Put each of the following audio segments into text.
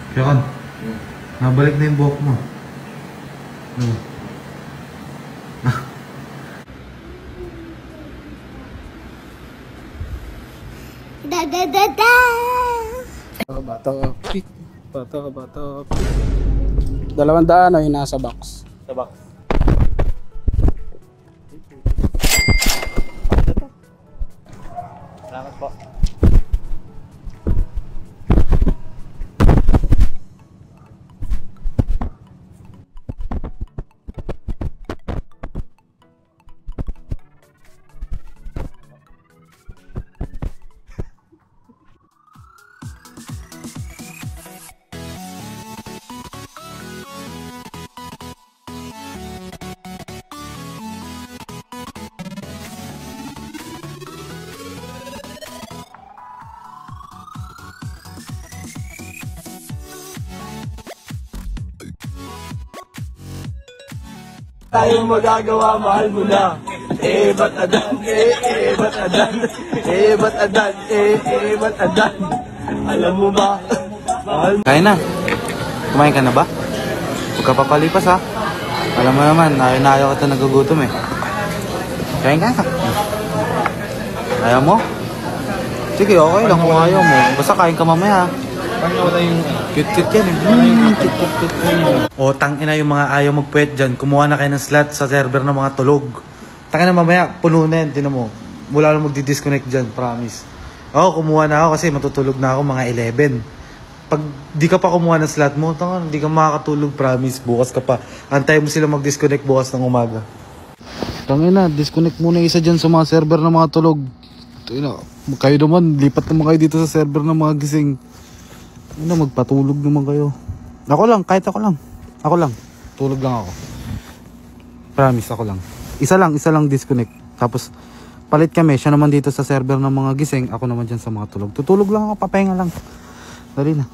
Kaya nabalik na yung buhok mo. Bata pick. Bata pick. 200 ay nasa box. Sa box. Salamat po. Tayong magagawa, mahal mo na. Ba't adan, ba't adan, ba't adan, ba't adan. Alam mo ba, mahal mo. Kain na. Kumain ka na ba? Huwag ka papalipas ha. Alam mo naman, ayaw ka nagugutom eh. Kain ka na. Ayaw mo? Sige, okay lang kung ayaw mo. Basta kain ka mamaya. Cute-cute yan eh. Cute-cute. O, tangina yung mga ayaw magpuwet dyan. Kumuha na kayo ng slot sa server ng mga tulog. Tangina mamaya, puno na yan. Tinan mo. Mula lang magdi-disconnect dyan, promise. Oo, kumuha na ako kasi matutulog na ako mga 11. Pag di ka pa kumuha ng slot mo, tanga, di ka makakatulog, promise. Bukas ka pa. Antayin mo sila mag-disconnect bukas ng umaga. Tangina, disconnect muna isa dyan sa mga server ng mga tulog. Kayo naman, lipat naman kayo dito sa server ng mga gising. Magpatulog naman kayo. Ako lang, kahit ako lang. Ako lang. Tulog lang ako. Promise, ako lang. Isa lang disconnect. Tapos, palit kami. Siya naman dito sa server ng mga gising. Ako naman dyan sa mga tulog. Tutulog lang ako, papahinga lang. Dali na.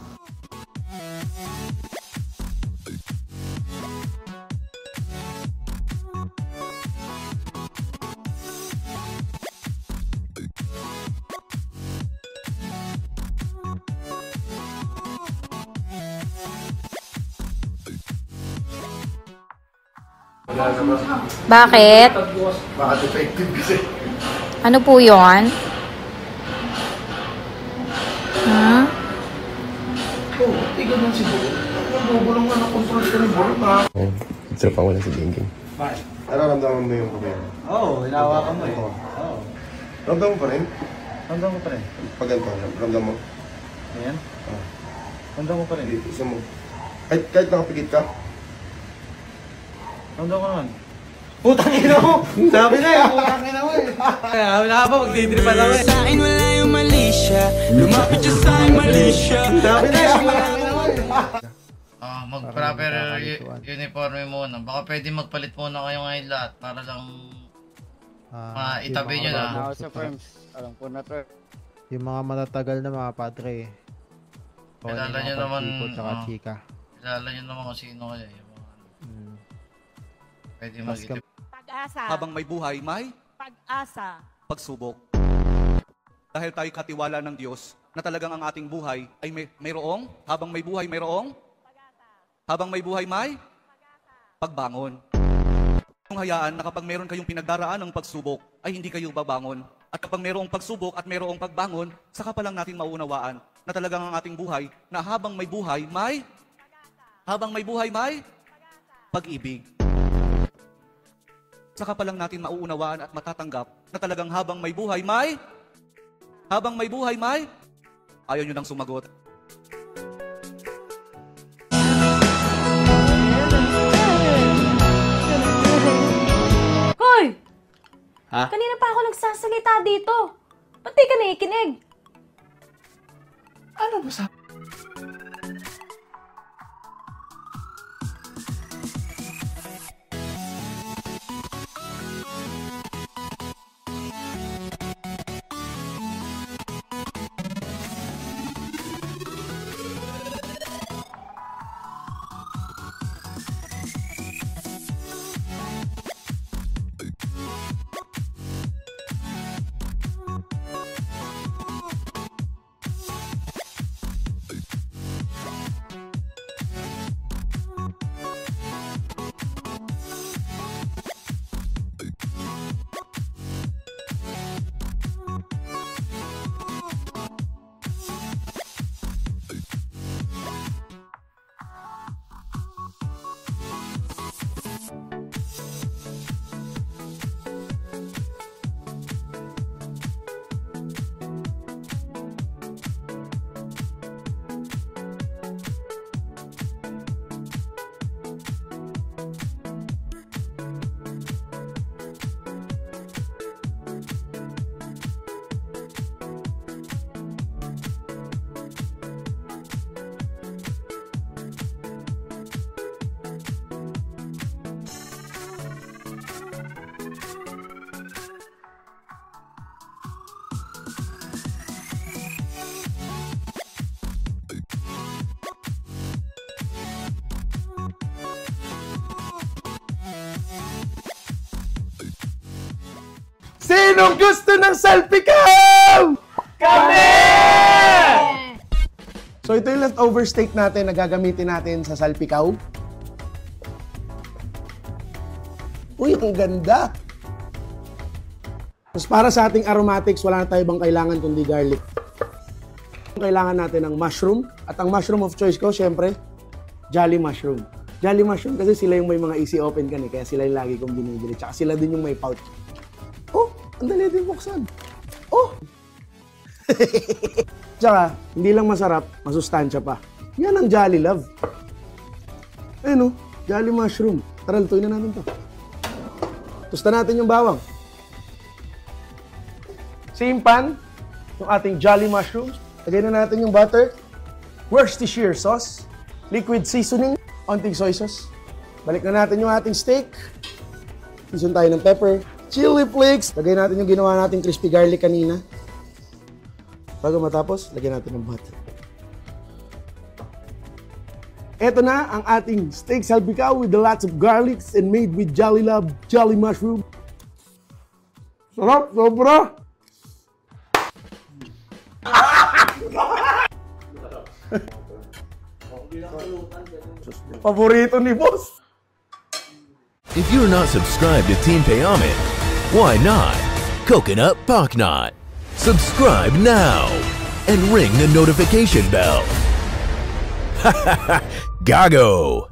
Bakit? Baka defective kasi. Ano po yun? Ha? Oo, ikaw lang si Bolo. Nagugulong nga na-control ka ni Bolo na. Sarap ako lang si Dingding. Bakit? Nararamdaman mo yung problema? Oo, hinawakan mo eh. Oo. Ramdam mo pa rin? Ramdam mo pa rin. Pag ganito, ramdam mo? Ayan. Ramdam mo pa rin. Isa mo. Kahit nakapigit ka? Ramdam ko naman. Putang ina mo! Sabi na eh! Putang ina mo eh! Kaya wala ka pa, magdidripan na eh. Sa akin wala yung mali siya. Lumapit siya sa akin, mali siya. Sabi na eh! Putang ina mo eh! Mag-proper uniforme muna. Baka pwede magpalit muna kayo ngayon lahat para lang maitabi nyo na. Sa firms. Alam ko na to. Yung mga matatagal na mga padre. Kilala nyo naman. Chika. Kilala nyo naman kung sino kayo. Pwede mag-itip. Pag-asa. Habang may buhay, may Pag-asa. pagsubok. Dahil tayo katiwala ng Diyos na talagang ang ating buhay ay mayroong, habang may buhay mayroong, habang may buhay may pagbangon. Kung hayaan na kapag meron kayong pinagdaraan ng pagsubok, ay hindi kayo babangon. At kapag mayroong pagsubok at mayroong pagbangon, saka pa lang natin maunawaan na talagang ang ating buhay na habang may buhay may pag-ibig. Saka pa lang natin mauunawaan at matatanggap na talagang habang may buhay may ayaw nyo nang sumagot. Hoy! Ha? Kanina pa ako nagsasalita dito. Ba't di ka naikinig? Ano ba sa... Sinong gusto ng selfie cam? Kami! So ito yung leftover steak natin na gagamitin natin sa salpikaw. Uy, ang ganda! Tapos para sa ating aromatics, wala na tayo ibang kailangan kundi garlic. Kailangan natin ng mushroom. At ang mushroom of choice ko, syempre, Jolly Mushroom. Jolly Mushroom kasi sila yung may mga easy open kan eh. Kaya sila yung lagi kong binibili. Tsaka sila din yung may pouch. Oh, ang dali din buksan. Oh! Tsaka, hindi lang masarap, masustansya pa. Yan ang Jolly Love. Ayun o, Jolly Mushroom. Tara, lutuin na natin to. Tusta natin yung bawang. Same pan, yung ating Jolly Mushrooms. Lagay na natin yung butter. Worcestershire sauce. Liquid seasoning. Onting soy sauce. Balik na natin yung ating steak. Season tayo ng pepper. Chili flakes. Lagay natin yung ginawa nating crispy garlic kanina. Bago matapos, lagyan natin ng butter. Ito na ang ating steak salpicao with lots of garlics and made with Jolly Love, Jolly Mushroom. Sarap, sobra! Paborito ni boss! If you're not subscribed to Team Payaman, why not? Coconut Pocknot. Subscribe now and ring the notification bell. Gago!